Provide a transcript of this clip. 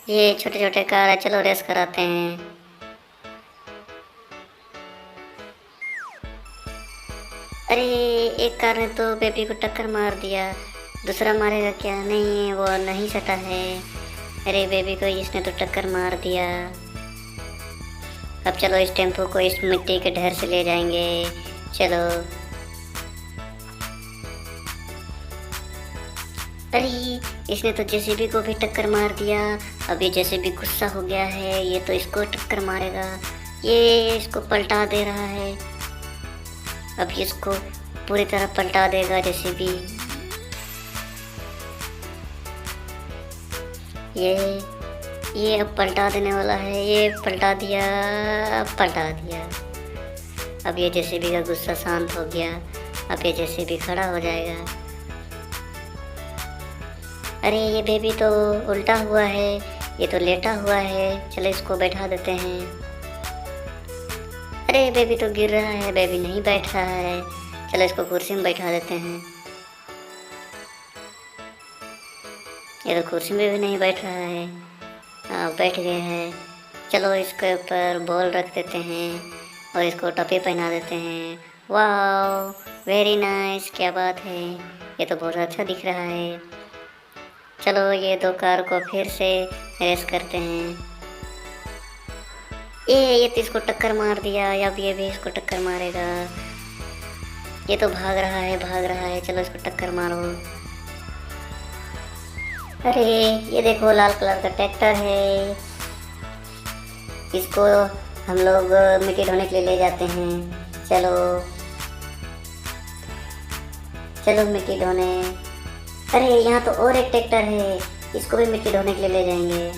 ये छोटे छोटे कार है, चलो रेस कराते हैं। अरे एक कार ने तो बेबी को टक्कर मार दिया, दूसरा मारेगा क्या? नहीं, वो नहीं सटा है। अरे बेबी को इसने तो टक्कर मार दिया। अब चलो इस टेम्पो को इस मिट्टी के ढेर से ले जाएंगे। चलो। अरे इसने तो जेसीबी को भी टक्कर मार दिया। अब ये जेसीबी गुस्सा हो गया है, ये तो इसको टक्कर मारेगा। ये इसको पलटा दे रहा है। अब इसको पूरी तरह पलटा देगा जेसीबी। ये अब पलटा देने वाला है। ये पलटा दिया, पलटा दिया। अब ये जेसीबी का गुस्सा शांत हो गया। अब ये जेसीबी खड़ा हो जाएगा। अरे ये बेबी तो उल्टा हुआ है, ये तो लेटा हुआ है। चलो इसको बैठा देते हैं। अरे बेबी तो गिर रहा है, बेबी नहीं बैठ रहा है। चलो इसको कुर्सी में बैठा देते हैं। ये तो कुर्सी में भी नहीं बैठ रहा है। हाँ, बैठ गए हैं। चलो इसके ऊपर बॉल रख देते हैं और इसको टोपी पहना देते हैं। वाह, वेरी नाइस, क्या बात है। ये तो बहुत अच्छा दिख रहा है। चलो ये दो कार को फिर से रेस करते हैं। ये तो इसको टक्कर मार दिया। अब ये भी इसको टक्कर मारेगा। ये तो भाग रहा है, भाग रहा है। चलो इसको टक्कर मारो। अरे ये देखो, लाल कलर का ट्रैक्टर है। इसको हम लोग मिट्टी ढोने के लिए ले जाते हैं। चलो चलो मिट्टी ढोने। अरे यहाँ तो और एक ट्रैक्टर है, इसको भी मिट्टी ढोने के लिए ले जाएंगे।